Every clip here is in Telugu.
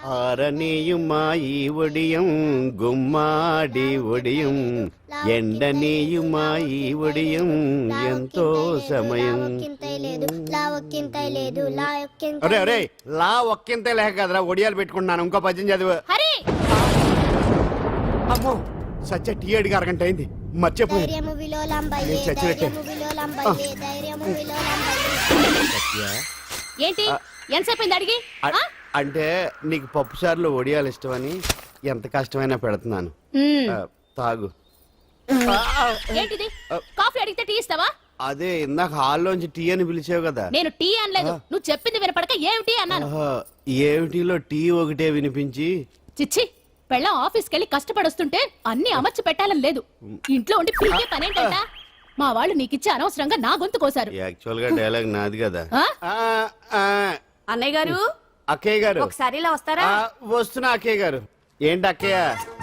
ആരനെയുമായി ഒടിയും ഗുമ്മാടി ഒടിയും ఎండనీయుమాయి ఒడియం ఎంతో సమయం. అరే అరే లా ఒక్కింతే లేక కదరా ఒడియాలు పెట్టుకుంటున్నాను. ఇంకో పద్యం చదువు. అమ్మో సత్య టీ అడిగి అరగంట అయింది మర్చిపోయి ఏంటి ఎంతసేపు అడిగి అంటే నీకు పప్పు సార్లు ఒడియాలు ఇష్టమని ఎంత కష్టమైనా పెడుతున్నాను. తాగు. ఏంటిది కాఫీ అడిగితే టీ ఇస్తావా? అదే ఇందాక హాల్లోంచి టీ అని పిలిచావు కదా. నేను టీ అనలేదు, నువ్వు చెప్పింది వినపడక ఏమిటి అన్నాను. ఏమిటిలో టీ ఒకటే వినిపించి. చిచ్చి పెళ్ళం ఆఫీస్కి వెళ్ళి కష్టపడొస్తుంటే అన్ని అమర్చి పెట్టాలని లేదు. ఇంట్లో ఉండి పీకే పనేంటంట. మా వాళ్ళు నీకిచ్చే అనవసరంగా నా గొంతు కోసారు. యాక్చువల్ గా డైలాగ్ నాది కదా. అన్నయ్య గారు అక్కయ్య గారు ఒకసారి ఇలా వస్తారా? వస్తున్నా అక్కయ్య గారు. ఏంటి అక్కయ్య?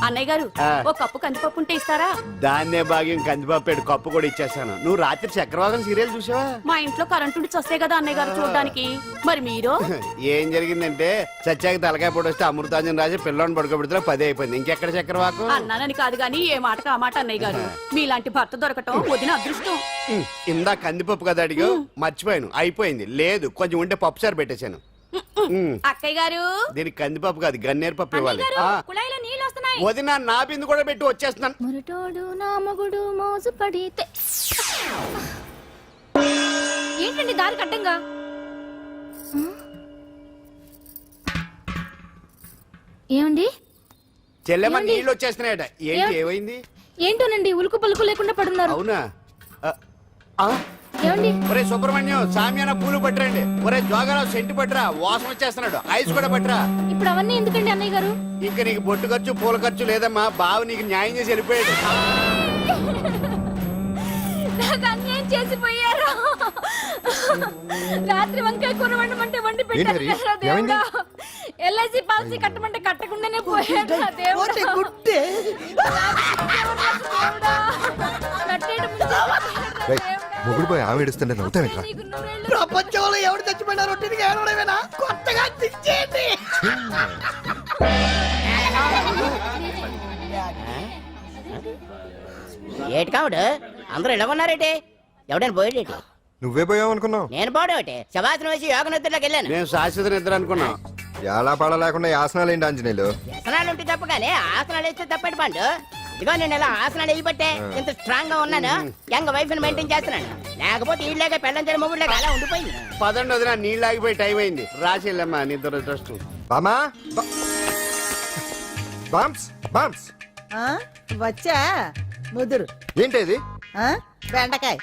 అన్నయ్య గారు ఒక కప్పు కందిపప్పు ఉంటే ఇస్తారా? దాన్నే భాగ్యం కందిపప్పు కప్పు కూడా ఇచ్చేసాను. నువ్వు రాత్రి చక్రవాకం సీరియల్ చూసావా? మా ఇంట్లో కరెంటు నుంచి వస్తే కదా అన్నయ్య గారు చూడడానికి. మరి మీరు? ఏం జరిగిందంటే సత్యాకి తలకాయ పొడి వస్తే అమృతాంజన్ రాజు పిల్లని పడుకోబెడితే 10 అయిపోయింది. ఇంకెక్కడ చక్రవాకం? అన్నానని కాదు గానీ ఏ మాటకు ఆ మాట అన్నయ్య గారు. మీలాంటి భర్త దొరకటం వదిన అదృష్టం. ఇందా కందిపప్పు కదా అడిగా మర్చిపోయాను. అయిపోయింది. లేదు కొంచెం ఉంటే పప్పు సార్ పెట్టేశాను. అక్కయ్య గారు దీనికి కందిపప్పు కాదు గన్నేరు పప్పు ఇవ్వాలి. వదిన నా బిందు కూడా పెట్టి వచ్చేస్తున్నాను. మురటోడు నా మగుడు మోసు పడితే ఏంటండి దారి కట్టంగా? ఏమండి చెల్లెమ్మ నీళ్ళు వచ్చేస్తున్నాయట. ఏంటి ఏమైంది? ఏంటోనండి ఉలుకు పలుకు లేకుండా పడున్నారు. అవునా? ఏమండి? ఒరే సుబ్రహ్మణ్యం సామ్యాన పూలు పట్టరండి. ఒరే జోగరావు సెంటు పట్టరా, వాసన వచ్చేస్తున్నాడు. ఐస్ కూడా పట్టరా. ఇప్పుడు అవన్నీ ఎందుకండి అన్నయ్య గారు? ఇంకా నీకు బొట్టు ఖర్చు పూల ఖర్చు లేదమ్మా. బావ నీకు న్యాయం చేసి వెళ్ళిపోయాడు. అన్యాయం చేసిపోయారు. రాత్రి వంకాయ కూర వండమంటే వండి పెట్టారు. ఎల్ఐసి పాలసీ కట్టమంటే కట్టకుండానే పోయాడు. మొగుడు పోయి ఆమె ఏడుస్తుంటే నవ్వుతావేంట్రా? ప్రపంచంలో ఎవరు చచ్చిపోయినా రొట్టెని ఏడవడమేనా? కొత్తగా తెచ్చేయండి. ఏటి కావుడు అందరూ ఇలా ఉన్నారేటి? ఎవడైనా పోయేటి? నువ్వే పోయావు అనుకున్నావు. నేను పోవడం శవాసనం వేసి యోగ నిద్రలోకి వెళ్ళాను. నేను శాశ్వత నిద్ర అనుకున్నా. ఎలా పాడ లేకుండా ఆసనాలు ఏంటి ఆంజనేయులు? ఆసనాలు ఉంటే తప్ప కానీ ఆసనాలు వేస్తే తప్పటి పండు. ఇదిగో నేను ఇలా ఆసనాలు వేయబట్టే ఇంత స్ట్రాంగ్ గా ఉన్నాను. యంగ్ వైఫ్ ని మెయింటైన్ చేస్తున్నాను. లేకపోతే ఇళ్ళగా పెళ్ళంచని మొగుళ్ళగా అలా ఉండిపోయింది. పదండి వదిన నీళ్ళు ఆగిపోయి టైం అయింది. రాసేళ్ళమ్మా నిద్ర ట్రస్ట్. బామా బామ్స్ బామ్స్ వచ్చా ముదురు. ఏంటి బెండకాయ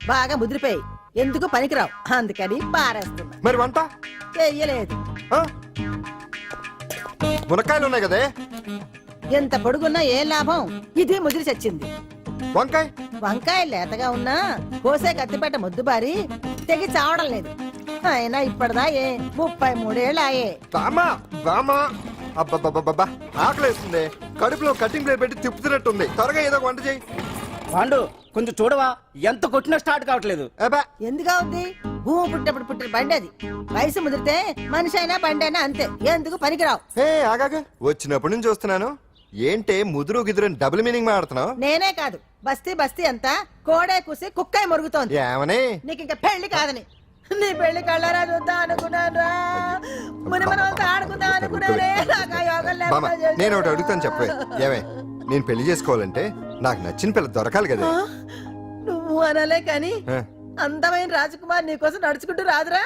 బాగా ముదిరిపోయి ఎందుకు పనికిరావు, అందుకని పారేస్తున్నా. మరి వంట చెయ్యలేదు. మునక్కాయలు ఉన్నాయి కదే. ఎంత పొడుగున్నా ఏం లాభం, ఇది ముదిరి చచ్చింది. వంకాయ వంకాయ లేతగా ఉన్నా కోసే కత్తిపేట ముద్దు బారి తెగి చావడం లేదు. అయినా ఇప్పటిదా 33 ఏళ్ళు ఆయే. బామా బామా అబ్బబ్బబ్బబ్బా ఆకలేస్తుంది. కడుపులో కటింగ్ ప్లేట్ పెట్టి తిప్పుతున్నట్టుంది. త్వరగా ఏదో వంట చేయి. పాండు కొంచెం చూడవా, ఎంత కొట్టినా స్టార్ట్ కావట్లేదు. ఎందుగా ఉంది? భూమి పుట్టినప్పుడు పుట్టిన బండి అది. వయసు ముదిరితే మనిషి అయినా బండి అయినా అంతే. ఎందుకు పనికిరావు. ఆగాగా వచ్చినప్పటి నుంచి చూస్తున్నాను. ఏంటే ముదురు గిదురు డబుల్ మీనింగ్ మాడుతున్నావు? నేనే కాదు బస్తీ బస్తీ అంతా కోడే కూసి కుక్కాయ మురుగుతోంది. ఏమని? నీకు ఇంకా పెళ్లి కాదని. నీ పెళ్లి కళ్ళారా చూద్దాం అనుకున్నాను. ఆడుకుందాం అనుకున్నానే. నేను ఒకటి అడుగుతాను చెప్పే. ఏమే నేను పెళ్లి చేసుకోవాలంటే నాకు నచ్చిన పిల్ల దొరకాలి కదా. నువ్వు అనలే కాని అందమైన రాజకుమార్ నీకోసం నడుచుకుంటూ రాదురా.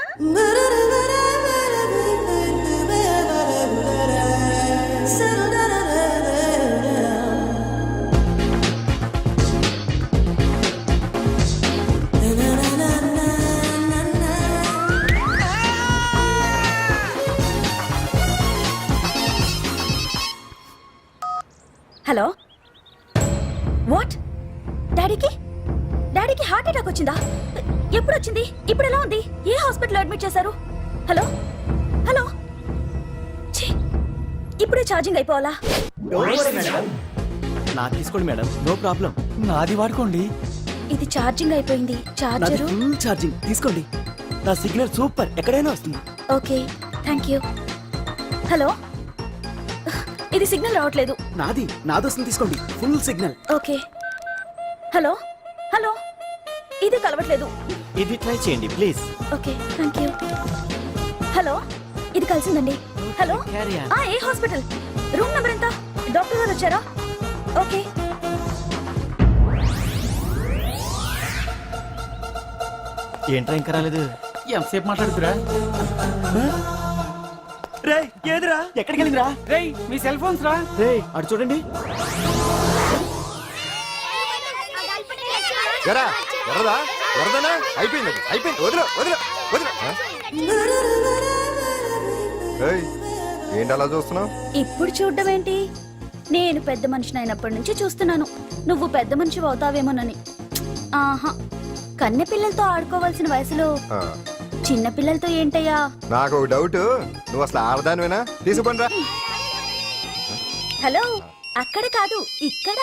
Hello, what? డాడీకి హార్ట్ అటాక్ వచ్చిందా? ఎప్పుడు వచ్చింది? ఇప్పుడు ఎలా ఉంది? ఏ హాస్పిటల్ అడ్మిట్ చేశారు? హలో హలో, ఇప్పుడే ఛార్జింగ్ అయిపోవాలా? నాకు తీసుకోండి మేడం, నో ప్రాబ్లం. నాది వాడుకోండి. ఇది ఛార్జింగ్ అయిపోయింది. చార్జరు ఫుల్ ఛార్జింగ్ తీసుకోండి. నా సిగ్నల్ సూపర్, ఎక్కడైనా వస్తుంది. Okay thank you. హలో ఇది సిగ్నల్ రావట్లేదు. నాదొస్తుంది తీసుకోండి, full signal. Okay. Hello hello, ఇది కలవట్లేదు. ఇది ట్రై చేయండి please. Okay, thank you. Hello, ఇది కలిసిందండి. Hello, Carry on. ఏ హాస్పిటల్? రూమ్ నెంబర్ ఎంత? డాక్టర్ గారు వచ్చారా? ఓకే. ఏంట్రా ఇంకా రాలేదు? ఎంతసేపు మాట్లాడుతురా? రే ఏదిరా, ఎక్కడికి వెళ్ళిందిరా? రేయ్, మీ సెల్ ఫోన్స్ రా. రే అటు చూడండి. ఎరా ఎర్రదా ఎర్రదనా అయిపోయింది అది. అయిపోయింది, వదిలే వదిలే వదిలే. ఏయ్, ఏంటి అలా చూస్తున్నావు? ఇప్పుడు చూడ్డం ఏంటి? నేను పెద్ద మనిషిని అయినప్పటి నుంచి చూస్తున్నాను, నువ్వు పెద్ద మనిషి అవుతావేమోనని. ఆహా, కన్నె పిల్లలతో ఆడుకోవాల్సిన వయసులో చిన్న పిల్లలతో ఏంటయ్యా? నాకు ఒక డౌట్, నువ్వు అసలు ఆడదానివేనా? తీసుకుంటా. హలో, అక్కడ కాదు ఇక్కడ.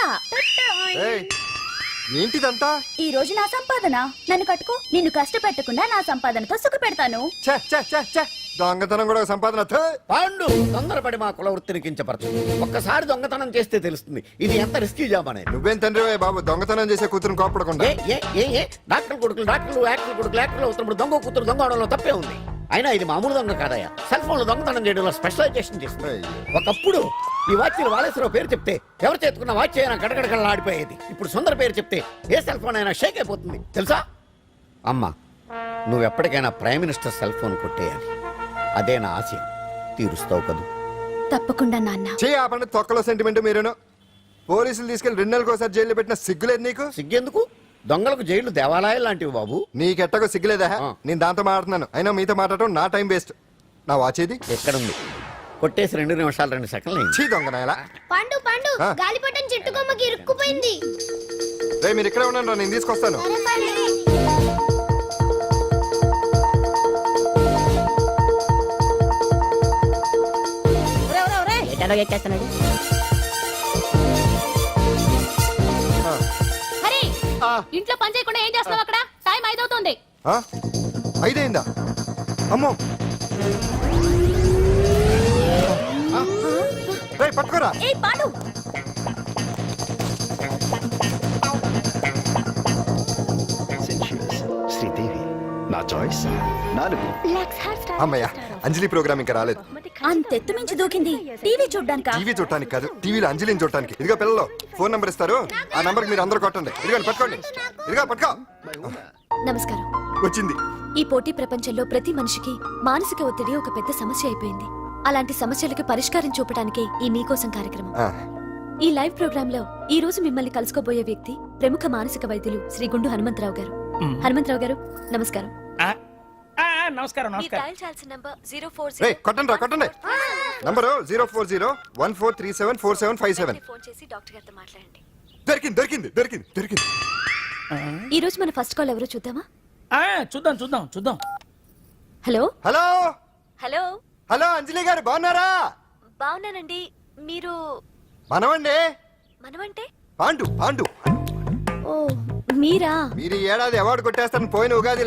ఏంటిదంతా? ఈ రోజు నా సంపాదన, నన్ను కట్టుకో. నిన్ను కష్టపెట్టకుండా నా సంపాదనతో సుఖ పెడతాను. ఛే, ఛే, ఛే, ఛే. దొంగతనం కూడా ఒక సంపాదన. థూ. పాండు తొందరపడి మా కుల వృత్తిని కించపరచు. ఒక్కసారి దొంగతనం చేస్తే తెలుస్తుంది ఇది ఎంత రిస్కీ జాబ్ అనేది. నువ్వేం తండ్రి బాబు, దొంగతనం చేసే కూతురుని కోపడకుండా. డాక్టర్ కొడుకులు డాక్టర్లు, యాక్టర్ కొడుకులు యాక్టర్లు అవుతున్నప్పుడు దొంగ కూతురు దొంగ అవడంలో తప్పే ఉంది. అయినా ఇది మామూలు దొంగ కాదయ్యా, సెల్ ఫోన్ లో దొంగతనం చేయడంలో స్పెషలైజేషన్ చేస్తుంది. ఒకప్పుడు ఈ వాచ్లు వాలేశ్వరరావు పేరు చెప్తే ఎవరు చేతుకున్న వాచ్ అయినా గడగడగడలా ఆడిపోయేది. ఇప్పుడు సుందర పేరు చెప్తే ఏ సెల్ ఫోన్ అయినా షేక్ అయిపోతుంది తెలుసా? అమ్మా, నువ్వు ఎప్పటికైనా ప్రైమ్ మినిస్టర్ సెల్ ఫోన్ కొట్టేయాలి, అదే నా ఆశయం. తీరుస్తావు కదూ? తప్పకుండా నాన్న. ఆపండి, తొక్కలో సెంటిమెంట్ మీరేను. పోలీసులు తీసుకెళ్లి 2 నెలలకు ఒకసారి జైల్లో పెట్టిన సిగ్గులేదు నీకు? సిగ్గెందుకు? దొంగలకు జైలు దేవాలయాలు లాంటివి బాబు. నీకెట్టకు సిగ్గులేదా? నేను దాంతో మాట్లాడుతున్నాను, అయినా మీతో మాట్లాడటం నా టైం వేస్ట్. నా వాచేది ఎక్కడుంది? కొట్టేసి 2 నిమిషాలు 2 సెకండ్లు అయింది. చీ దొంగనాయలా. పండు పండు గాలిపటం చెట్టు కొమ్మకి ఇరుక్కుపోయింది. రే మీరు ఇక్కడే ఉన్నాను, నేను తీసుకొస్తాను. ఎట్టలో ఎక్కేస్తున్నాడు. హరి, ఇంట్లో పని చేయకుండా ఏం చేస్తున్నావు అక్కడ? టైం 5 అవుతుంది. 5 అయిందా? అమ్మో, రే పట్టుకోరా. ఏ పాండు, శ్రీదేవి నా చాయిస్ 4. అమ్మయ్య, అంజలి ప్రోగ్రామ్ ఇంకా రాలేదు. అంతెత్తు మించి దూకింది. టీవీ చూడ్డానికా? టీవీ చూడటానికి కాదు, టీవీలో అంజలిని చూడటానికి. ఇదిగో పిల్లలు, ఫోన్ నంబర్ ఇస్తారు, ఆ నంబర్ మీరు అందరూ కొట్టండి. ఇదిగోండి పట్టుకోండి. ఇదిగో పట్టుకో. నమస్కారం. వచ్చింది. ఈ పోటీ ప్రపంచంలో ప్రతి మనిషికి మానసిక ఒత్తిడి ఒక పెద్ద సమస్య అయిపోయింది. అలాంటి సమస్యలకు పరిష్కారం చూపడానికే ఈ మీకోసం కార్యక్రమం. ఆ, ఈ లైవ్ ప్రోగ్రామ్ లో ఈ రోజు మిమ్మల్ని కలుసుకోబోయే వ్యక్తి ప్రముఖ మానసిక వైద్యులు శ్రీ గుండు హనుమంతరావు గారు. హనుమంతరావు గారు, నమస్కారం. నమస్కారం నమస్కారం. రే కొట్టండి రా, కొట్టండి. నంబరు 04014374757. ఫోన్ చేసి డాక్టర్ గారితో మాట్లాడండి. దొరికింది దొరికింది దొరికింది దొరికింది. ఈ రోజు మన ఫస్ట్ కాల్ ఎవరో చూద్దామా? చూద్దాం చూద్దాం చూద్దాం. హలో హలో హలో హలో, అంజలి గారు బాగున్నారా? బాగున్నానండి. మీరు? మనమండి, మనమంటే? పాండు పాండు. ఓ మీరా? మీరు ఈ ఏడాది అవార్డు కొట్టేస్తారని పోయిన ఉగాది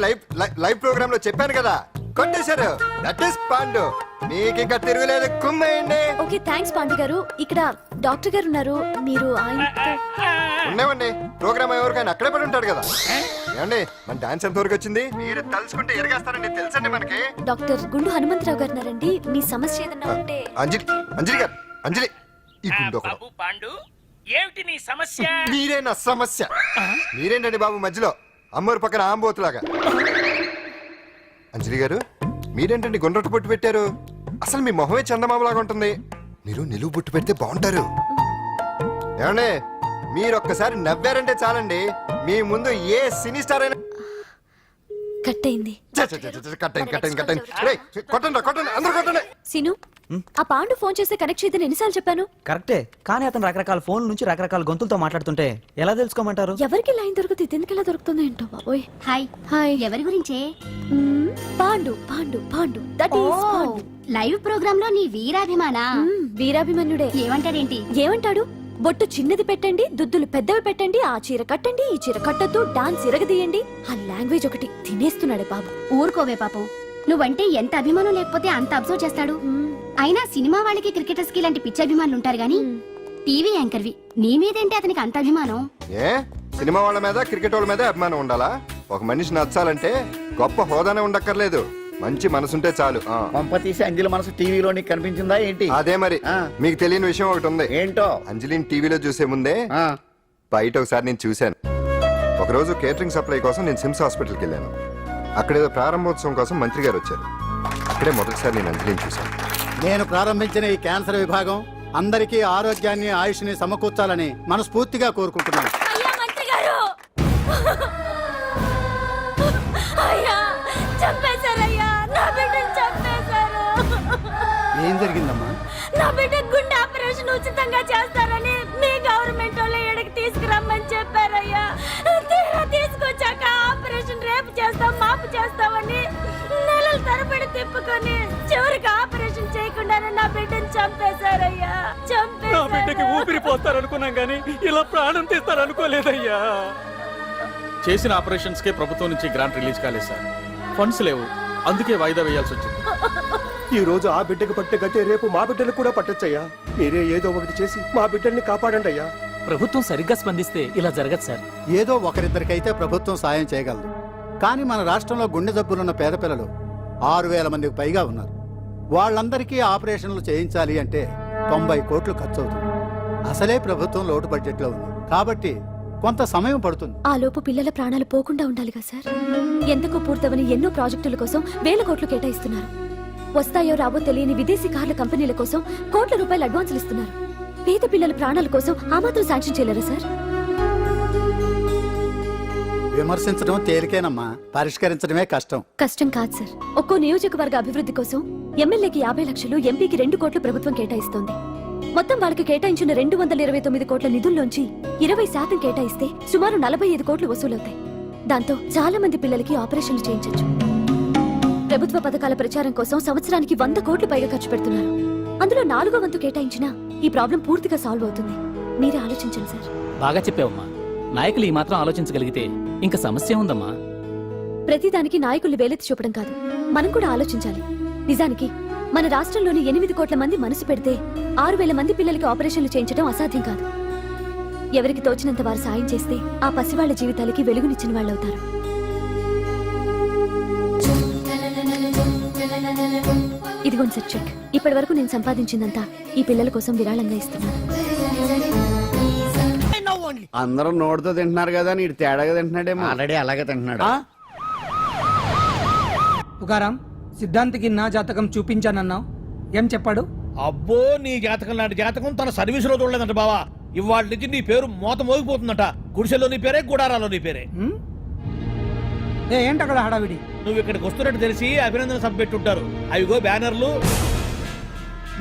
లైవ్ ప్రోగ్రామ్ లో చెప్పాను కదా, కొట్టేశారు. That is Pandu. మీకు ఇంకా తిరుగులేదు, కుమ్మేయండి. ఓకే, థ్యాంక్స్ పాండు గారు. ఇక్కడ డాక్టర్ గారు ఉన్నారు, మీరు ఆయనతో. ఉన్నామండి, ప్రోగ్రామ్ ఎవరికైనా అక్కడే పడి ఉంటాడు కదా. ఏమండి, మన డాన్స్ ఎంత వరకు వచ్చింది? మీరు తలుచుకుంటే ఎరగేస్తారండి, తెలుసండి మనకి. డాక్టర్ గుండు హనుమంతరావు గారు ఉన్నారండి. మీ సమస్య ఏదన్నా ఉంటే. అంజలి అంజలి గారు, అంజలి ఈ గుండు ఒకడు. బాబు పాండు, ఏమిటి నీ సమస్య? మీరే నా సమస్య. మీరేంటండి బాబు మధ్యలో అమ్మోరు పక్కన ఆంబోతులాగా? అంజలి గారు, మీరేంటండి గుండ్రటి బొట్టు పెట్టారు? అసలు మీ మొహమే చందమామలాగా ఉంటుంది. మీరు నిలువు బొట్టు పెడితే బాగుంటారు. ఏమండి, మీరు ఒక్కసారి నవ్వారంటే చాలండి, మీ ముందు ఏ సినీ స్టార్ అయినా కట్ అయింది. కొట్టండి అందరూ కొట్టండి. సీను, ఆ పాండు ఫోన్ చేస్తే కనెక్ట్ చేయదని ఎన్నిసార్లు చెప్పాను? కరెక్టే, కానీ అతను రకరకాల ఫోన్ నుంచి రకరకాల గొంతులతో మాట్లాడుతుంటే ఎలా తెలుసుకోమంటారు? ఎవరికి లైన్ దొరుకుతుంది, దీనికి ఎలా దొరుకుతుందో ఏంటో బాబోయ్. Hi hi. ఎవరి గురించే? Pandu Pandu Pandu, that is Pandu. Live program లో నీ వీరాభిమానా? వీరాభిమన్యుడే. ఏమంటాడేంటి? ఏమంటాడు? బొట్టు చిన్నది పెట్టండి, దుద్దులు పెద్దవి పెట్టండి, ఆ చీర కట్టండి, ఈ చీర కట్టద్దు, డాన్స్ ఇరగదీయండి. ఆ లాంగ్వేజ్ ఒకటి తినేస్తున్నాడే బాబు. ఊరుకోవే పాపం, నువ్వంటే ఎంత అభిమానం లేకపోతే అంత అబ్జర్వ్ చేస్తాడు. అయినా సినిమా వాళ్ళకి క్రికెటర్స్ కి ఇలాంటి పిచ్చి అభిమానులు ఉంటారు గానీ టీవీ యాంకర్వి నీ మీదేంటి అతనికి అంత అభిమానం? ఏ సినిమా వాళ్ళ మీద క్రికెట్ వాళ్ళ మీద అభిమానం ఉండాలా? ఒక మనిషి నచ్చాలంటే గొప్ప హోదానే ఉండక్కర్లేదు, మంచి మనసుంటే చాలు. పంప తీసి అంజలి మనసు టీవీలో నీకు కనిపించిందా ఏంటి? అదే మరి. మీకు తెలియని విషయం ఒకటి ఉంది. ఏంటో? అంజలిని టీవీలో చూసే ముందే బయట ఒకసారి నేను చూశాను. ఒకరోజు కేటరింగ్ సప్లై కోసం నేను సిమ్స్ హాస్పిటల్కి వెళ్ళాను. అక్కడేదో ప్రారంభోత్సవం కోసం మంత్రి గారు వచ్చారు. అక్కడే మొదటిసారి నేను అంజలిని చూశాను. నేను ప్రారంభించిన ఈ క్యాన్సర్ విభాగం అందరికీ ఆరోగ్యాన్ని ఆయుష్ని సమకూర్చాలని మనస్ఫూర్తిగా కోరుకుంటున్నాను. అయ్యా మంత్రి గారు, అయ్యా చంపేశారయ్యా, నా బిడ్డను చంపేశారు. ఏం జరిగిందమ్మా? నా బిడ్డ గుండె ఆపరేషన్ ఉచితంగా చేస్తారని మీ గవర్నమెంట్ వాళ్ళు ఇక్కడికి తీసుకురమ్మని చెప్పారయ్యా. తీరా తీసుకొచ్చాక ఆపరేషన్ రేపు చేస్తాం మాపు చేస్తామని నెలల తరబడి తిప్పుకొని చివరికి ఆపరేషన్ చేయకుండానే నా బిడ్డను చంపేశారయ్యా. నా బిడ్డకి ఊపిరి పోస్తారనుకున్నాం గానీ ఇలా ప్రాణం తీస్తారనుకోలేదయ్యా. చేసిన ఆపరేషన్స్ కే ప్రభుత్వం నుంచి గ్రాంట్ రిలీజ్ కాలేదు సార్. ఫండ్స్ లేవు, అందుకే వాయిదా వేయాల్సి వచ్చింది. ఈ రోజు ఆ బిడ్డకు పట్టే గట్టే రేపు మా బిడ్డలు కూడా పట్టొచ్చయ్యా. మీరే ఏదో ఒకటి చేసి మా బిడ్డల్ని కాపాడండి అయ్యా. ప్రభుత్వం సరిగ్గా స్పందిస్తే ఇలా జరగదు సార్. ఏదో ఒకరిద్దరికైతే ప్రభుత్వం సాయం చేయగలదు, కానీ మన రాష్ట్రంలో గుండె జబ్బులున్న పేద పిల్లలు 6,000 మందికి పైగా ఉన్నారు. వాళ్ళందరికీ ఆపరేషన్లు చేయించాలి అంటే 90 కోట్లు ఖర్చు అవుతుంది. అసలే ప్రభుత్వం లోటు బడ్జెట్లో ఉంది కాబట్టి కొంత సమయం పడుతుంది. ఆ లోపు పిల్లల ప్రాణాలు పోకుండా ఉండాలిగా సార్. ఎంతకు పూర్తవని ఎన్నో ప్రాజెక్టుల కోసం వేల కోట్లు కేటాయిస్తున్నారు. వస్తాయో రావో తెలియని విదేశీ కార్ల కంపెనీల కోసం కోట్ల రూపాయలు అడ్వాన్సులు ఇస్తున్నారు. పేద పిల్లల ప్రాణాల కోసం ఆ మాత్రం శాంక్షన్ చేయలేరా సార్? విమర్శించడం తేలికేనమ్మా, పరిష్కరించడమే కష్టం. కష్టం కాదు సార్. ఒక్కో నియోజకవర్గ అభివృద్ధి కోసం ఎమ్మెల్యేకి 50 లక్షలు, ఎంపీకి 2 కోట్లు ప్రభుత్వం కేటాయిస్తోంది. మొత్తం వాళ్ళకి కేటాయించిన 229 కోట్ల నిధుల్లోంచి 20% కేటాయిస్తే సుమారు 45 కోట్లు వసూలవుతాయి. దాంతో చాలా మంది పిల్లలకి ఆపరేషన్లు చేయించొచ్చు. ప్రభుత్వ పథకాల ప్రచారం కోసం సంవత్సరానికి 100 కోట్లు పైగా ఖర్చు పెడుతున్నారు. అందులో 4వ వంతు కేటాయించినా ఈ ప్రాబ్లం పూర్తిగా సాల్వ్ అవుతుంది. మీరే ఆలోచించండి సార్. బాగా చెప్పావమ్మా. నాయకులు ఈ మాత్రం ఆలోచించగలిగితే ఇంకా సమస్య ఉందమ్మా. ప్రతిదానికి నాయకుల్ని వేలెత్తి చూపడం కాదు, మనం కూడా ఆలోచించాలి. నిజానికి మన రాష్ట్రంలోని 8 కోట్ల మంది మనసు పెడితే 6,000 మంది పిల్లలకి ఆపరేషన్లు చేయించడం అసాధ్యం కాదు. ఎవరికి తోచినంత వారు సాయం చేస్తే ఆ పసివాళ్ల జీవితాలకి వెలుగునిచ్చిన వాళ్ళవుతారు. ఇదిగోండి సార్ చెక్. ఇప్పటి వరకు నేను సంపాదించిందంతా ఈ పిల్లల కోసం విరాళంగా ఇస్తున్నాను. అందరూ నోటితో తింటున్నారు కదా, నీడు తేడాగా తింటున్నాడేమో. ఆల్రెడీ అలాగే తింటున్నాడు. పుకారం సిద్ధాంతికి నా జాతకం చూపించానన్నావు, ఏం చెప్పాడు? అబ్బో, నీ జాతకం లాంటి జాతకం తన సర్వీస్ లో చూడలేదంట బావా. ఇవాళ నుంచి నీ పేరు మోత మోగిపోతుందట. గుడిసెలో నీ పేరే, గుడారాలో నీ పేరే. ఏంటి అక్కడ హడావిడి? నువ్వు ఇక్కడికి వస్తున్నట్టు తెలిసి అభినందన సభ పెట్టుంటారు. అవిగో బ్యానర్లు.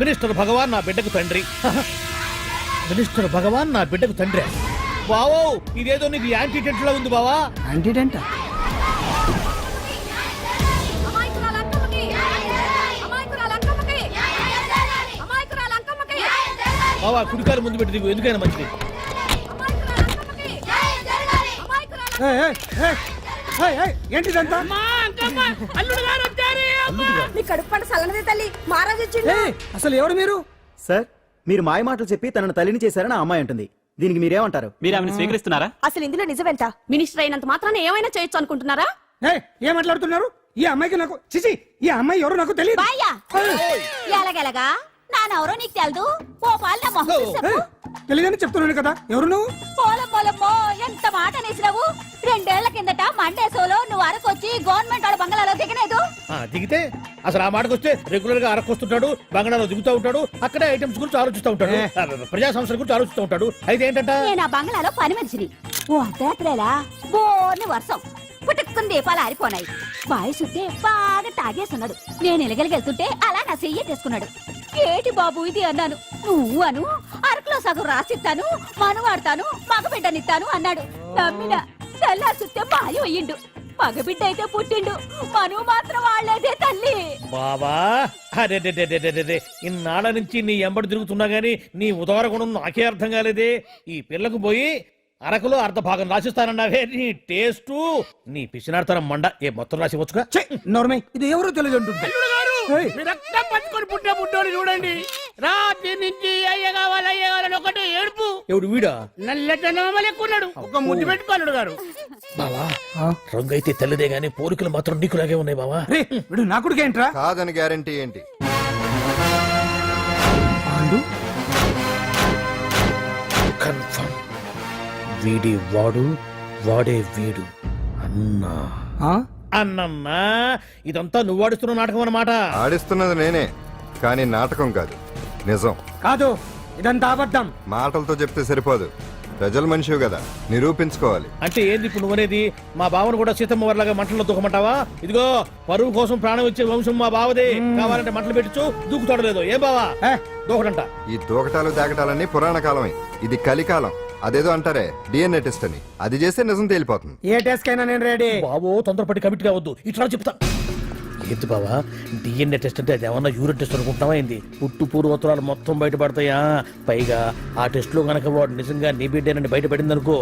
మినిస్టర్ భగవాన్ నా బిడ్డకు తండ్రి. మినిస్టర్ భగవాన్ నా బిడ్డకు తండ్రి. బావో, ఇదేదో నీకు యాంటీటెంట్ లా ఉంది బావా. యాంటీడెంట్? బావా, కుడికారు ముందు పెట్టి దిగు, ఎందుకైనా మంచిది. ఏంటిదంతా? అసలు ఎవరు మీరు? సార్, మీరు మాయ మాటలు చెప్పి తనను తల్లిని చేశారని ఆ అమ్మాయి అంటుంది. దీనికి మీరేమంటారు? మీరు ఆమెను స్వీకరిస్తున్నారా? అసలు ఇందులో నిజమేంట? మినిస్టర్ అయినంత మాత్రాన ఏమైనా చేయొచ్చు అనుకుంటున్నారా? ఏం మాట్లాడుతున్నారు? ఈ అమ్మాయికి నాకు చిచి, ఈ అమ్మాయి ఎవరు నాకు తెలియదు. ఎలాగెలగా నానెవరో నీకు తెలదు. ఓ పాల మొహం తెలియదని చెప్తున్నాను కదా. ఎవరు నువ్వు? పోలమ్మో ఎంత మాట అనేసినావు. 2 ఏళ్ల కిందట మండేసోలో నువ్వు అరకొచ్చి గవర్నమెంట్ వాళ్ళ బంగ్లాలో దిగలేదు. దిగితే అసలు ఆ మాటకు వస్తే రెగ్యులర్ గా అరకొస్తుంటాడు, బంగాళాలో దిగుతూ ఉంటాడు, అక్కడే ఐటమ్స్ గురించి ఆలోచిస్తూ ఉంటాడు, ప్రజా సంస్థల గురించి ఆలోచిస్తూ ఉంటాడు. అయితే ఏంటంట, నేను ఆ బంగ్లాలో పని మనిషిని. ఓ అర్ధరాత్రేలా బోర్ని వర్షం పుట్టుకుని దీపాలు ఆరిపోనాయి. బాయ్ సుట్టే బాగా తాగేస్తున్నాడు. నేను ఎలగలిగెళ్తుంటే అలా నా చెయ్యేసుకున్నాడు. ఏటి బాబు ఇది అన్నాను. నువ్వు అను, అరకులో సగం రాసిస్తాను, మనువాడతాను, మగబిడ్డనిస్తాను అన్నాడు. నమ్మిన తెల్లారి సుట్టే బాయ్ అయ్యిండు. మగబిడ్డ అయితే పుట్టిండు, మనువు మాత్రం వాళ్ళేదే తల్లి. బాబా అరే ఇన్నాళ్ళ నుంచి నీ ఎంబడి తిరుగుతున్నా గానీ నీ ఉదార గుణం నాకే అర్థం కాలేదే. ఈ పిల్లకు పోయి అరకులో అర్ధ భాగం రాసిస్తానన్నావే, నీ టేస్టు నీ పిచ్చినాడతనం మండ. ఏ మొత్తం రాసివచ్చుగా. నోర్మై, ఇది ఎవరో తెలియదు అంటుంటే. పంచుకొని పుట్టే పుట్టాడు చూడ చూడండి రాత్రి నుంచి అయ్య కావాలని ఒకటే ఏడుపు. ఎవడు వీడా? నల్లటనమలు ఎక్కున్నాడు, ఒక ముద్దు పెట్టుకోలేడు గారు. బావా రంగు అయితే తెల్లదే గానీ పోలికలు మాత్రం నీకులాగే ఉన్నాయి బావా. వీడు నా కొడుకు ఏంట్రా? కాదని గ్యారంటీ ఏంటి? కన్ఫర్మ్ వీడి వాడు, వాడే వీడు. అన్నా అన్నమ్మా, ఇదంతా నువ్వు ఆడుతున్న నాటకం అన్నమాట. ఆడిస్తున్నది నేనే, కానీ నాటకం కాదు, నిజం. కాదు, ఇదంతా అబద్ధం. మాటలతో చెప్తే సరిపోదు, ప్రజల మనిషివి కదా, నిరూపించుకోవాలి. అంటే ఏంది ఇప్పుడు నువ్వనేది? మా బావను కూడా సీతమ్మ వారిలాగా మంటల్లో దూకమంటావా? ఇదిగో పరువు కోసం ప్రాణం ఇచ్చే వంశం మా బావదే. కావాలంటే మంటలు పెట్టచ్చు, దూకుతాడు లేదు. ఏం బావా దూకడంట? ఈ దూకటాలు దాకటాలన్నీ పురాణ కాలమే, ఇది కలికాలం. అదేదో అంటారే డిఎన్ఏ టెస్ట్ అని, అది చేస్తే నిజం తేలిపోతుంది. ఏ టెస్ట్ కైనా నేను రెడీ. బావో తొందరపడి కమిట్ కావద్దు, ఇట్లా చెప్తా. ఏంటి బావా డిఎన్ఏ టెస్ట్ అంటే అది ఏమన్నా యూరిన్ టెస్ట్ అనుకుంటావా ఏంది? పుట్టు పూర్వోత్తరాలు మొత్తం బయటపడతాయా? పైగా ఆ టెస్ట్ లో గనక వాడు నిజంగా నీ బిడ్డేనని బయటపడింది అనుకో,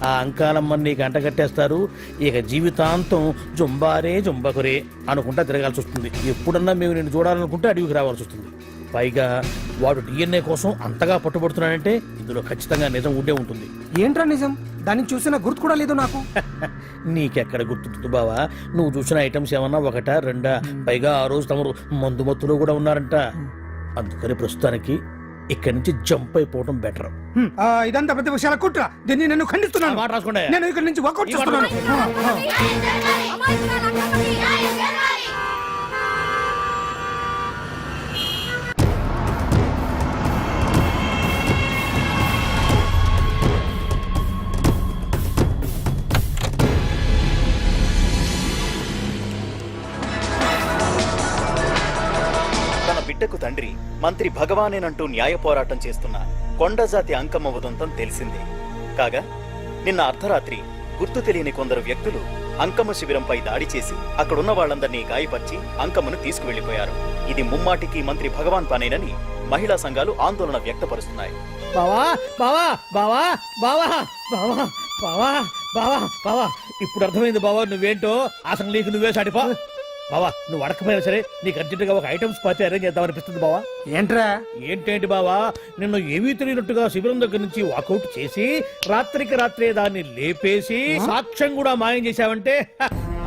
ఆ అంకాలమ్మని నీకు అంట కట్టేస్తారు. ఇక జీవితాంతం జుంబారే జుంబకురే అనుకుంటా తిరగాల్సి వస్తుంది. ఎప్పుడన్నా మేము నేను చూడాలనుకుంటే అడవికి రావాల్సి వస్తుంది. పైగా వాడు డిఎన్ఏ కోసం అంతగా పట్టుబడుతున్నాడంటే ఇందులో ఖచ్చితంగా నిజం ఉండే ఉంటుంది. ఏంట్రా నిజం? దాన్ని చూసిన గుర్తు కూడా లేదు నాకు. నీకెక్కడ గుర్తుంటుంది బావా? నువ్వు చూసిన ఐటమ్స్ ఏమన్నా ఒకటా రెండా? పైగా ఆ రోజు తమరు మందు మత్తులో కూడా ఉన్నారంట. అందుకని ప్రస్తుతానికి ఇక్కడి నుంచి జంప్ అయిపోవడం బెటర్. ఇదంతా పెద్ద విషయాల కుట్ర. దీన్ని నేను ఖండిస్తున్నాను. మాట రాసుకోండి. నేను ఇక్కడి నుంచి వాకౌట్ చేస్తున్నాను. బిడ్డకు తండ్రి మంత్రి భగవానేనంటూ న్యాయ పోరాటం చేస్తున్న కొండజాతి అంకమ్మ ఉదంతం తెలిసిందే. కాగా నిన్న అర్ధరాత్రి గుర్తు తెలియని కొందరు వ్యక్తులు అంకమ్మ శిబిరంపై దాడి చేసి అక్కడున్న వాళ్లందరినీ గాయపరిచి అంకమ్మను తీసుకువెళ్లిపోయారు. ఇది ముమ్మాటికి మంత్రి భగవాన్ పనేనని మహిళా సంఘాలు ఆందోళన వ్యక్తపరుస్తున్నాయి. బావా బావా బావా బావా బావా బావా బావా బావా ఇప్పుడు అర్థమైంది బావా నువ్వేంటో. అసలు నీకు నువ్వే సాటిపా బావా. నువ్వు అడకపోయినా సరే నీకు అర్జెంటుగా ఒక ఐటమ్స్ పార్టీ అరేంజ్ చేద్దామనిపిస్తుంది బావా. ఏంట్రా? ఏంటేంటి బావా, నిన్ను ఏమీ తెలియనట్టుగా శిబిరం దగ్గర నుంచి వాకౌట్ చేసి రాత్రికి రాత్రే దాన్ని లేపేసి సాక్ష్యం కూడా మాయం చేశావంటే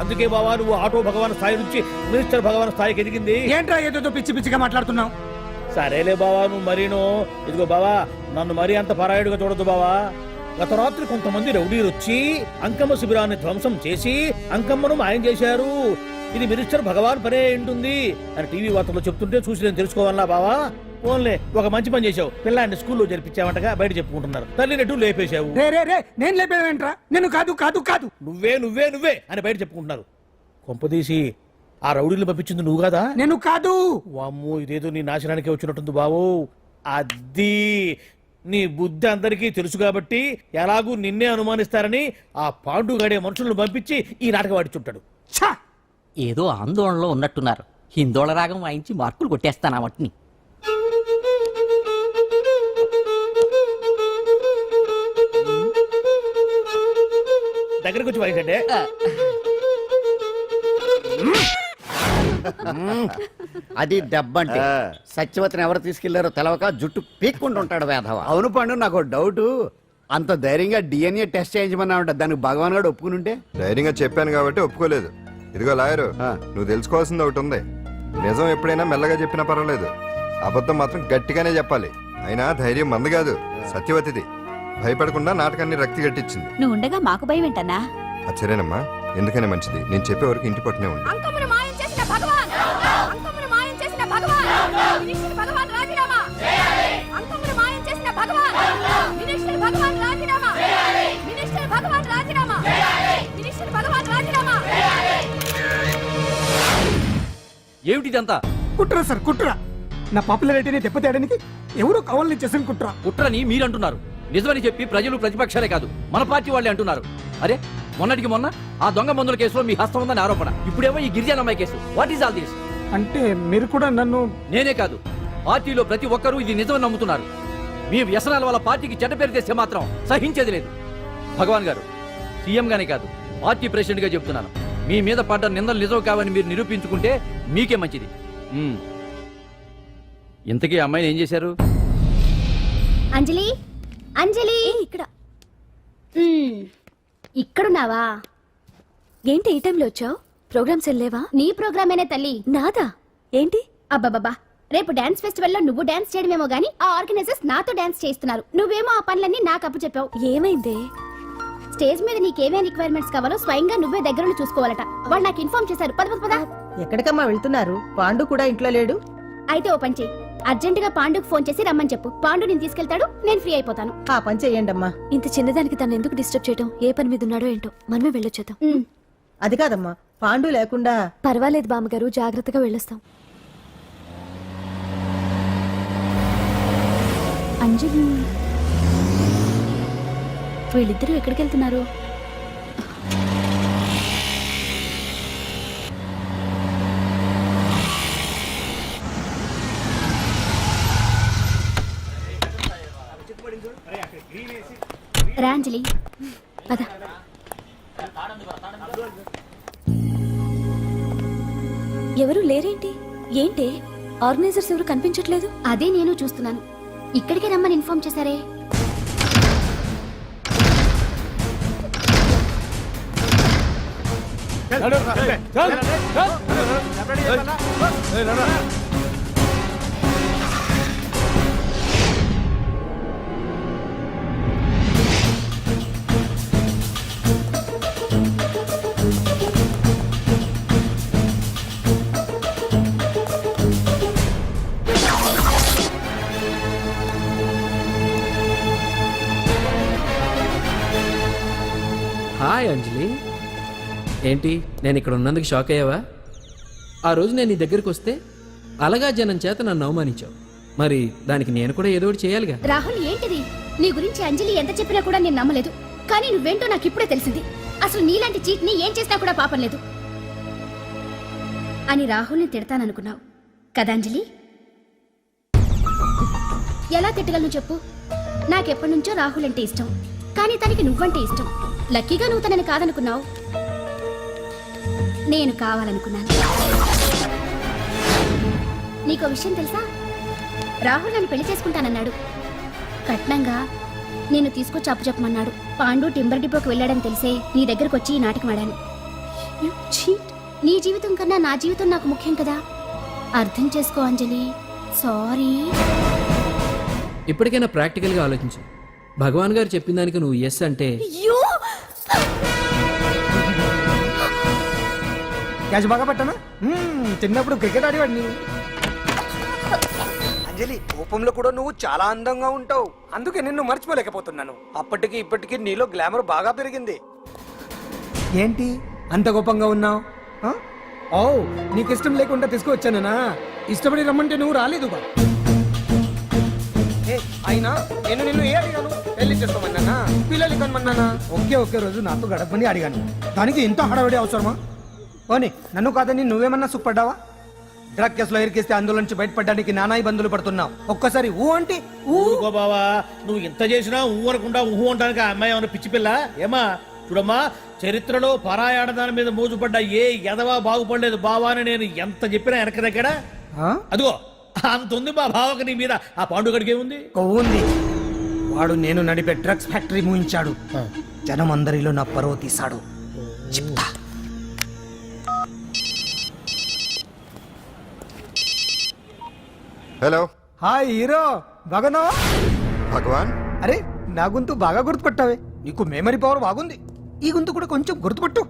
అందుకే బావా నువ్వు ఆటో భగవాన్ స్థాయి నుంచి మినిస్టర్ భగవాన్ స్థాయికి ఎదిగింది. ఏంట్రా ఏదో పిచ్చి పిచ్చిగా మాట్లాడుతున్నావు? సరేలే బావా నువ్వు మరీను. ఇదిగో బావా నన్ను మరీ అంత పరాయుడుగా చూడద్దు బావా. గత రాత్రి కొంతమంది రౌడీలు వచ్చి అంకమ్మ శిబిరాన్ని ధ్వంసం చేసి అంకమ్మను మాయం చేశారు. ఇది మినిస్టర్ భగవాన్ పనే ఉంటుంది అని టీవీ వార్తల్లో చెప్తుంటే చూసి నేను తెలుసుకోవాలా బావా. ఓన్లే ఒక మంచి పని చేశావు, పిల్లాన్ని స్కూల్లో జరిపించావంటగా బయట చెప్పుకుంటున్నారు. తల్లినట్టు లేపేశావు. నేను లేపేవేంట్రా? నేను కాదు కాదు కాదు నువ్వే నువ్వే నువ్వే అని బయట చెప్పుకుంటున్నారు. కొంపదీసి ఆ రౌడీలు పంపించింది నువ్వు కాదా? నేను కాదు. వామ్మో ఇదేదో నీ నాశనానికి వచ్చినట్టుంది బావు. అది నీ బుద్ధి అందరికీ తెలుసు కాబట్టి ఎలాగూ నిన్నే అనుమానిస్తారని ఆ పాండుగాడే మనుషులను పంపించి ఈ నాటకం ఆడిచుంటాడు. ఏదో ఆందోళనలో ఉన్నట్టున్నారు. హిందోళ రాగం వాయించి మార్కులు కొట్టేస్తాను వాటిని. దగ్గరకు వచ్చి వాయించండి. అది దెబ్బంటే సత్యవతిని ఎవరు తీసుకెళ్లారో తెలవక జుట్టు పీక్కుంటుంటాడు వేధవ. అవును పండు, నాకు డౌట్. అంత ధైర్యంగా డిఎన్ఏ టెస్ట్ చేయించమన్నా ఉంటా, దానికి భగవాన్ గారు ఒప్పుకుని ఉంటే? ధైర్యంగా చెప్పాను కాబట్టి ఒప్పుకోలేదు. ఇదిగో లాయరు, నువ్వు తెలుసుకోవాల్సింది ఒకటి ఉంది. నిజం ఎప్పుడైనా మెల్లగా చెప్పినా పర్వాలేదు, అబద్ధం మాత్రం గట్టిగానే చెప్పాలి. అయినా ధైర్యం మంది కాదు, సత్యవతిది. భయపడకుండా నాటకాన్ని రక్తి గట్టించింది. నువ్వు ఉండగా మాకు భయం ఏంటన్నా? సరేనమ్మా, ఎందుకనే మంచిది. నేను చెప్పే వరకు ఇంటి పట్టునే ఉంది. అంకమ్మను మాయం చేసిన భగవాన్! అంకమ్మను మాయం చేసిన భగవాన్! మినిస్టర్ భగవాన్ రాజీనామా! అంకమ్మను మాయం చేసిన భగవాన్! మినిస్టర్ భగవాన్ రాజీనామా! మినిస్టర్ భగవాన్ రాజీనామా! మినిస్టర్ భగవాన్ రాజీనామా! ఏమిటిదంతా? కుట్ర సార్, కుట్ర. నా పాపులారిటీని దెబ్బతేయడానికి ఎవరో కావాలని చేసిన కుట్ర. కుట్రని మీరంటున్నారు, నిజమని చెప్పి ప్రజలు ప్రతిపక్షాలే కాదు మన పార్టీ వాళ్ళే అంటున్నారు. అరే మొన్నటికి మొన్న ఆ దొంగ మందుల కేసులో మీ హస్తం ఉందని ఆరోపణ, ఇప్పుడేమో ఈ గిరిజన అమ్మాయి case. What is all this? అంటే మీరు కూడా నన్ను... నేనే కాదు, పార్టీలో ప్రతి ఒక్కరూ ఇది నిజమని నమ్ముతున్నారు. మీ వ్యసనాల వల్ల పార్టీకి చెడ్డ పేరు తెస్తే మాత్రం సహించేది లేదు. భగవాన్ గారు, సీఎం గానే కాదు పార్టీ ప్రెసిడెంట్ గా చెప్తున్నాను, మీ మీద పడ్డ నిందలు నిజం కావని మీరు నిరూపించుకుంటే మీకే మంచిది. ఇంతకీ అమ్మాయిని ఏం చేశారు? అంజలి అంజలి ఇక్కడ ఇక్కడున్నావా? ఏంటి ఈ టైంలో వచ్చావు? ప్రోగ్రామ్స్ వెళ్ళేవా? నీ ప్రోగ్రామేనే తల్లి. నాదా? ఏంటి? అబ్బబ్బబ్బా, రేపు డాన్స్ ఫెస్టివల్ లో నువ్వు డాన్స్ చేయడమేమో గానీ ఆ ఆర్గనైజర్స్ నాతో డాన్స్ చేయిస్తున్నారు. నువ్వేమో ఆ పనులన్నీ నాకు అప్పు చెప్పావు. ఏమైందే? స్టేజ్ మీద నీకేమేం రిక్వైర్మెంట్స్ కావాలో స్వయంగా నువ్వే దగ్గరుండి చూసుకోవాలట. వాళ్ళు నాకు ఇన్ఫార్మ్ చేశారు. పద పద పద. ఎక్కడికమ్మా వెళ్తున్నారు? పాండు కూడా ఇంట్లో లేడు. అయితే ఓ పని చెయ్యి, అర్జెంట్ గా పాండుకు ఫోన్ చేసి రమ్మని చెప్పు. పాండు నేను తీసుకెళ్తాడు, నేను ఫ్రీ అయిపోతాను. ఆ పని చెయ్యండమ్మా. ఇంత చిన్నదానికి తను ఎందుకు డిస్టర్బ్ చేయటం? ఏ పని మీద ఉన్నాడో ఏంటో, మనమే వెళ్ళొచ్చేద్దాం. అది కాదమ్మా, పాండు లేకుండా. పర్వాలేదు బామ్మగారు, జాగ్రత్తగా వెళ్ళొస్తాం. అంజలి, వీళ్ళిద్దరూ ఎక్కడికి వెళ్తున్నారు? రా అంజలి, పద. ఎవరు లేరేంటి? ఏంటి ఆర్గనైజర్స్ ఎవరు కనిపించట్లేదు? అదే నేను చూస్తున్నాను. ఇక్కడికే రమ్మని ఇన్ఫార్మ్ చేశారే. హాయ్ అంజలి, ఏంటి నేను ఇక్కడ ఉన్నందుకు షాక్ అయ్యావా? ఆ రోజు నేను నీ దగ్గరికి వస్తే అలగా జనం చేత నన్ను అవమానించావు. మరి దానికి నేను కూడా ఏదో ఒకటి చేయాలిగా. రాహుల్, ఏంటిది? నీ గురించి అంజలి ఎంత చెప్పినా కూడా నేను నమ్మలేదు. కానీ నువ్వేంటో నాకు ఇప్పుడే తెలిసింది. అసలు నీలాంటి చీట్ ని ఏం చేసినా కూడా పాపం లేదు అని రాహుల్ని తిడతాననుకున్నావు కదా అంజలి? ఎలా తిట్టగలను చెప్పు? నాకెప్పటి నుంచో రాహుల్ అంటే ఇష్టం, కానీ తనకి నువ్వంటే ఇష్టం. లక్కీగా నువ్వు తనని కాదనుకున్నావు, నేను కావాలనుకున్నాను. నీకో విషయం తెలుసా? రాహుల్ నన్ను పెళ్లి చేసుకుంటానన్నాడు. కట్నంగా నేను తీసుకొచ్చి అప్పు చెప్పమన్నాడు. పాండు టింబర్ డిపోకి వెళ్ళాడని తెలిసే నీ దగ్గరకు వచ్చి ఈ నాటకం ఆడాను. నీ జీవితం కన్నా నా జీవితం నాకు ముఖ్యం కదా. అర్థం చేసుకో అంజలి. సారీ. ఇప్పటికైనా ప్రాక్టికల్గా ఆలోచించు. భగవాన్ గారు చెప్పిన దానికి నువ్వు ఎస్ అంటే క్యాచ్ బాగా పట్టానా? చిన్నప్పుడు క్రికెట్ ఆడేవాడిని. అంజలి, కోపంలో కూడా నువ్వు చాలా అందంగా ఉంటావు. అందుకే నిన్ను మర్చిపోలేకపోతున్నాను. అప్పటికి ఇప్పటికి నీలో గ్లామర్ బాగా పెరిగింది. ఏంటి అంత కోపంగా ఉన్నావు? ఓ, నీకు ఇష్టం లేకుండా తీసుకువచ్చానా? ఇష్టపడి రమ్మంటే నువ్వు రాలేదుగా. అయినా నేను నిన్ను ఏ అడిగాను? పెళ్లి చేసుకోమన్నానా? పిల్లలు కనమన్నానా? ఒకే రోజు నాతో గడపని అడిగాను. దానికి ఇంత హడావిడి అవసరమా? ఓని, నన్ను కాదని నువ్వేమన్నా సుఖపడ్డావా? డ్రగ్ కేసులో ఇరికిస్తే అందులో నుంచి బయటపడడానికి నానా ఇబ్బందులు పడుతున్నావు. ఒక్కసారి ఊ అంటే ఊరుకో బావా, నువ్వు ఇంత చేసినా ఊ అనకుండా ఊహు అంటానికి ఆ అమ్మాయి ఏమైనా పిచ్చి పిల్ల ఏమా? చూడమ్మా, చరిత్రలో పరాయాడదాని మీద మోజుపడ్డ ఏ ఎదవా బాగుపడలేదు బావా అని నేను ఎంత చెప్పినా వెనక దగ్గర. అదిగో అంత ఉంది మా బావకు నీ మీద. ఆ పాండుగడికి ఏముంది? కొవ్వుంది. వాడు నేను నడిపే డ్రగ్స్ ఫ్యాక్టరీ మూయించాడు. జనం అందరిలో నా పరువు తీశాడు. చెప్తా. హలో. హాయ్ హీరో, బాగున్నావా? భగవాన్. అరే, నా గొంతు బాగా గుర్తుపట్టావే. నీకు మెమరీ పవర్ బాగుంది. ఈ గొంతు కూడా కొంచెం గుర్తుపట్టు.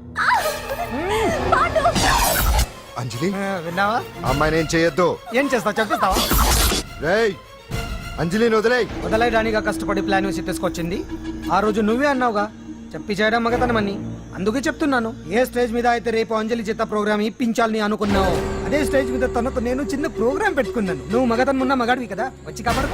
అంజలి, విన్నావా? అమ్మాయిని ఏం చేయొద్దు. ఏం చేస్తావు చెప్పేస్తావా? రేయ్, అంజలిని వదిలేయ్. వదలైడానిగా కష్టపడి ప్లాన్ వేసి తీసుకొచ్చింది. ఆ రోజు నువ్వే అన్నావుగా, చెప్పి చేయడం మగతనమని. అందుకే చెప్తున్నాను. ఏ స్టేజ్ మీద అయితే రేపు అంజలి చేత ప్రోగ్రామ్ ఇప్పించాలని అనుకున్నావు, అదే స్టేజ్ మీద తనకు నేను చిన్న ప్రోగ్రామ్ పెట్టుకున్నాను. నువ్వు మగతనం ఉన్న మగాడివి కదా, వచ్చి కాపాడు.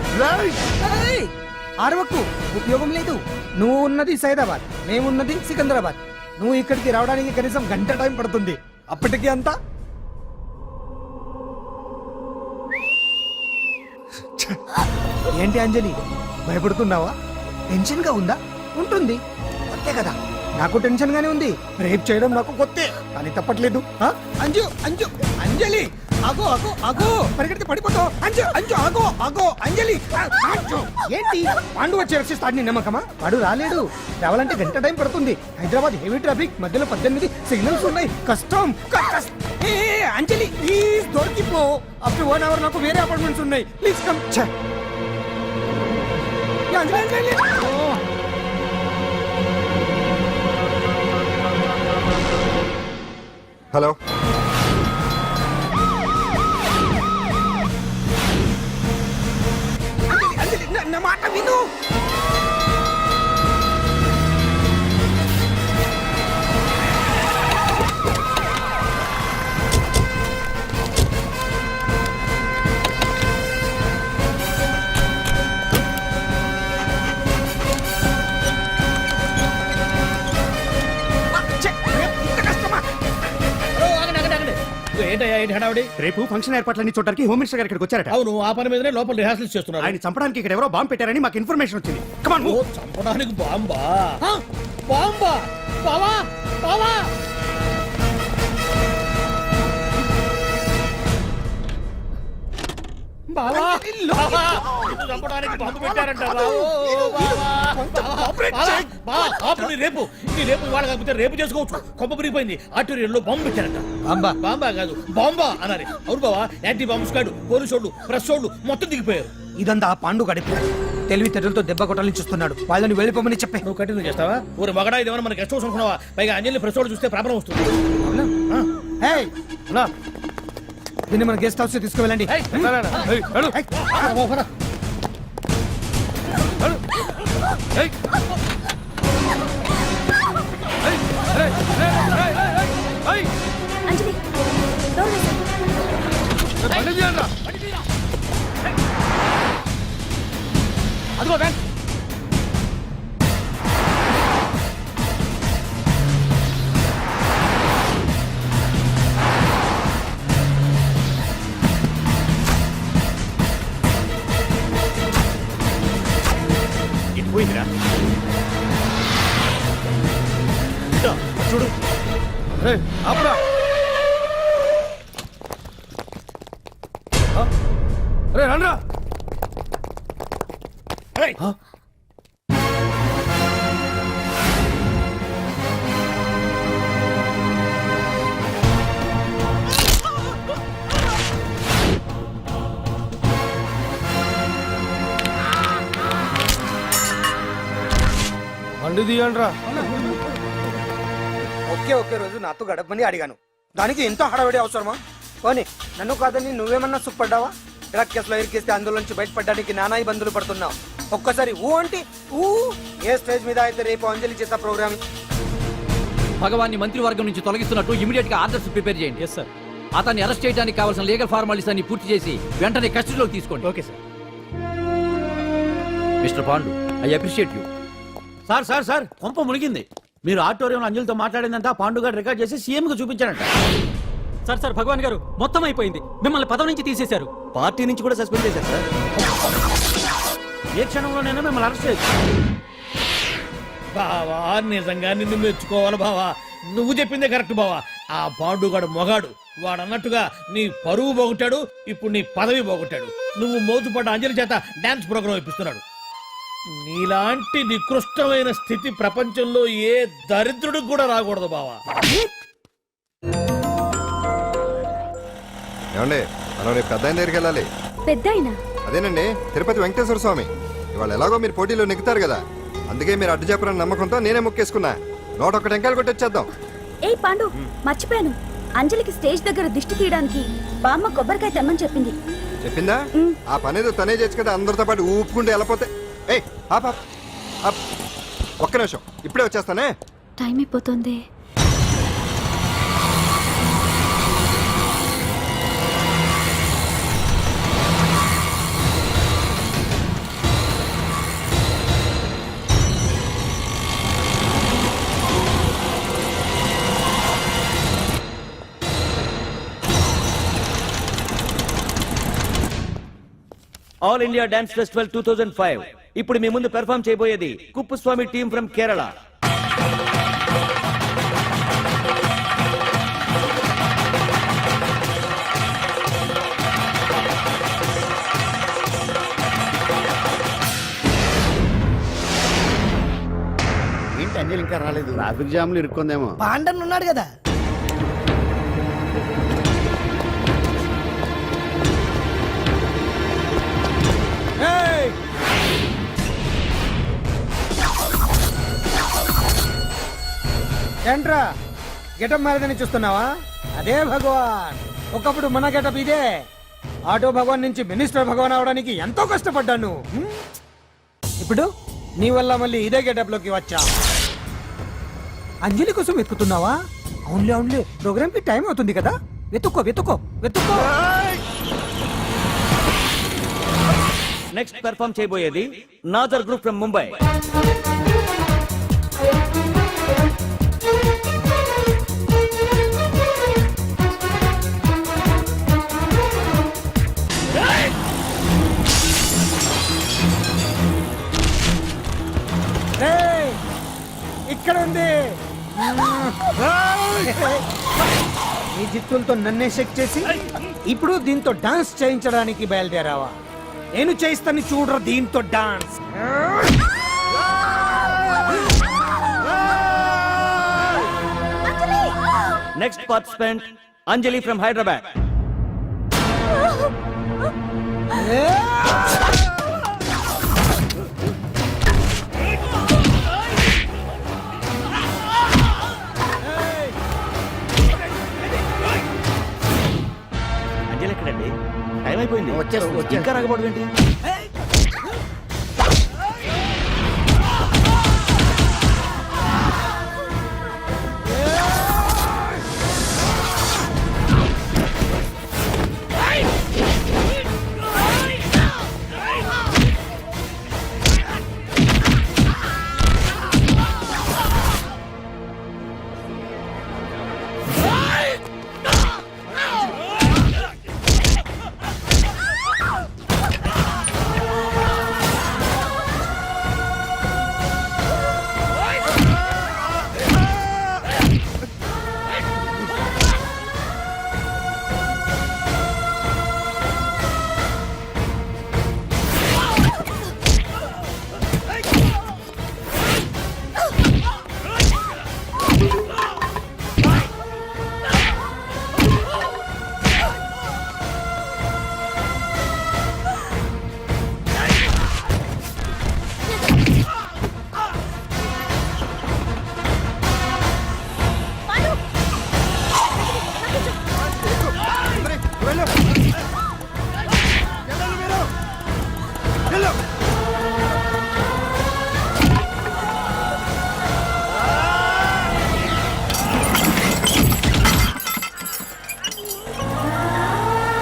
ఆరవకు, ఉపయోగం లేదు. నువ్వు ఉన్నది సైదాబాద్, మేమున్నది సికింద్రాబాద్. నువ్వు ఇక్కడికి రావడానికి కనీసం గంట టైం పడుతుంది. అప్పటికి అంతా ఏంటి అంజలి, భయపడుతున్నావా? టెన్షన్ గా ఉందా? ఉంటుంది, అంతే కదా. నాకు టెన్షన్ గానే ఉంది. రేప్ చేయడం నాకు కొత్తే, కానీ తప్పట్లేదు. అంజు అంజు అంజలి ఆగో ఆగో ఆగో పరిగెడితే పడిపోతావు. అంజు అంజు ఆగో ఆగో అంజలి అంజు. ఏంటి పాండు వచ్చి రక్షిస్తాడు నీ నమ్మకమా? వాడు రాలేడు. రావాలంటే గంట టైం పడుతుంది. హైదరాబాద్ హెవీ ట్రాఫిక్, మధ్యలో 18 సిగ్నల్స్ ఉన్నాయి. కష్టం. ఏ అంజలి ప్లీజ్ దొరికిపో. అప్పుడు 1 అవర్ నాకు వేరే అపార్ట్మెంట్స్ ఉన్నాయి. Please come. Anjali Anjali hello Anjali నా మాట విను. ఏంటయ్యా ఏంటి హడావుడి? రేపు ఫంక్షన్ ఏర్పాట్లన్నీ చూడడానికి హోమ్ మినిస్టర్ గారు ఇక్కడికి వచ్చారట. అవును, ఆ పని మీదనే లోపల రిహార్సల్స్ చేస్తున్నారు. ఆయన చంపడానికి ఇక్కడ ఎవరో బాంబు పెట్టారని మాకు ఇన్ఫర్మేషన్ వచ్చింది. కమాన్ ఓ, చంపడానికి బాంబా? బాంబా? బావా బావా బావా బావా, నిన్ను చంపడానికి బాంబు పెట్టారంట. రేపు ఇవాళ కాకపోతే రేపు చేసుకోవచ్చు. కొమ్మ విరిగిపోయింది. ఆర్టీరియల్లో బాంబు పెట్టారంట. బాంబా? బాంబా కాదు, బాంబా అన్నారు. అవును బావా, యాంటీ బాంబు స్క్వాడ్, పోలీసు వాళ్ళు, ప్రెస్ వాళ్ళు మొత్తం దిగిపోయారు. ఇదంతా పాండు గడిపి తెలివితేటలతో దెబ్బ కొట్టాలని చూస్తున్నాడు. వాళ్ళని వెళ్ళిపోమని చెప్పే. నువ్వు కంటిన్యూ చేస్తావా? ఊరు మగడా ఇదేమన్నా మన గెస్ట్ హౌస్ అనుకున్నావా? పైగా అంజలి ప్రెస్ వాళ్ళు చూస్తే ప్రాబ్లం వస్తుంది. ఏయ్, అలా. దీన్ని మన గెస్ట్ హౌస్ తీసుకువెళ్ళండి. అంజలి డోర్ వేసేయ్. అదిగో వ్యాన్. ఇటు పోయిందిరా. ఇదో, చూడు. అప్పుడా రే రండ్రా. ఏయ్, బండి తీయండ్రా. ఒకే రోజు నాతో గడపమని అడిగాను. దానికి ఎంతో హడావిడి అవసరమా? పోనీ నన్ను కాదని నువ్వేమన్నా సుఖపడ్డావా? డ్రగ్ కేసులో ఇరికిస్తే అందులోంచి బయటపడడానికి నానా ఇబ్బందులు పడుతున్నావు. ఒక్కసారి ఊ అంటే ఊ. ఏ స్టేజ్ మీద అయితే రేపు అంజలి చేత ప్రోగ్రామ్ భగవాన్ని మంత్రివర్గం నుంచి తొలగిస్తున్నట్టు ఇమీడియట్ గా ఆర్డర్స్ ప్రిపేర్ చేయండి. Yes sir. అతన్ని అరెస్ట్ చేయడానికి కావాల్సిన లీగల్ ఫార్మాలిటీస్ అన్ని పూర్తి చేసి వెంటనే కస్టడీలోకి తీసుకోండి. Okay sir. Mister Pandu, I appreciate you. Sir sir sir కొంప మునిగింది. మీరు ఆడిటోరియంలో అంజలితో మాట్లాడిందంతా పాండు గారు రికార్డ్ చేసి సీఎం కు చూపించారంట. సార్ భగవాన్ గారు మొత్తం అయిపోయింది. మిమ్మల్ని పదవి నుంచి తీసేశారు. పార్టీ నుంచి కూడా సస్పెండ్ చేశారు సార్. ఏ క్షణంలోనైనా మిమ్మల్ని అరెస్ట్ చేయొచ్చు. బావా, నిజంగా నిన్ను మెచ్చుకోవాలి బావా. నువ్వు చెప్పిందే కరెక్ట్ బావా. ఆ పాండుగాడు మొగాడు. వాడు అన్నట్టుగా నీ పరువు పోగొట్టాడు, ఇప్పుడు నీ పదవి పోగొట్టాడు. నువ్వు మోతుపడ్డ అంజలి చేత డాన్స్ ప్రోగ్రాం ఇప్పిస్తున్నాడు. నీలాంటి నికృష్టమైన స్థితి ప్రపంచంలో ఏ దరిద్రుడికి కూడా రాకూడదు బావా. ఏమండి, మనం రేపు పెద్ద ఆయన దగ్గరికి వెళ్ళాలి. పెద్దాయనా? అదేనండి, తిరుపతి వెంకటేశ్వర స్వామి. ఇవాళ ఎలాగో మీరు పోటీలో నెగ్గుతారు కదా, అందుకే మీరు అడ్డు చెప్పరని నమ్మకంతో నేనే మొక్కేసుకున్నా. 101 టెంకాయలు కొట్టొచ్చేద్దాం. ఏయ్ పాండు, మర్చిపోయాను. అంజలికి స్టేజ్ దగ్గర దిష్టి తీయడానికి బామ్మ కొబ్బరికాయ తెమ్మని చెప్పింది. చెప్పిందా? ఆ పనేదో తనే చేయొచ్చు కదా, అందరితో పాటు ఊపుకుంటూ వెళ్ళపోతే. ఏయ్ ఒక్క నిమిషం, ఇప్పుడే వచ్చేస్తానే. టైం అయిపోతుంది. All India dance festival 2005. ఇప్పుడు మీ ముందు పెర్ఫార్మ్ చేయబోయేది కుప్పుస్వామి టీమ్ ఫ్రమ్ కేరళ. అంజలి ఇంకా రాలేదు. ట్రాఫిక్ జామ్ లో ఇరుక్కుందేమో. పాండన్ ఉన్నాడు కదా. ఏంట్రా గెటప్ మారదని చూస్తున్నావా? అదే భగవాన్. ఒకప్పుడు మన గెటప్ ఇదే. ఆటో భగవాన్ నుంచి మినిస్టర్ భగవాన్ అవడానికి ఎంతో కష్టపడ్డాను. ఇప్పుడు నీ వల్ల మళ్ళీ ఇదే గెటప్ లోకి వచ్చా. అంజలి కోసం వెతుకుతున్నావా? అవునులే అవునులే, ప్రోగ్రామ్ కి టైం అవుతుంది కదా. వెతుక్కో వెతుక్కో వెతుక్కో. నెక్స్ట్ పెర్ఫామ్ చేయబోయేది నాజర్ గ్రూప్ ఫ్రమ్ ముంబై. రేయ్, ఇక్కడ ఉంది. ఈ జిత్తులతో నన్నే చెక్ చేసి ఇప్పుడు దీంతో డాన్స్ చేయించడానికి బయలుదేరావా? నేను చేయిస్తాను చూడరా దీంతో dance. Next participant Anjali from Hyderabad. Anjali ఎక్కడండి? టైం అయిపోయింది. వచ్చేస్తుంది, వచ్చేస్తుంది. ఇంకా రాకపోవడం ఏంటి?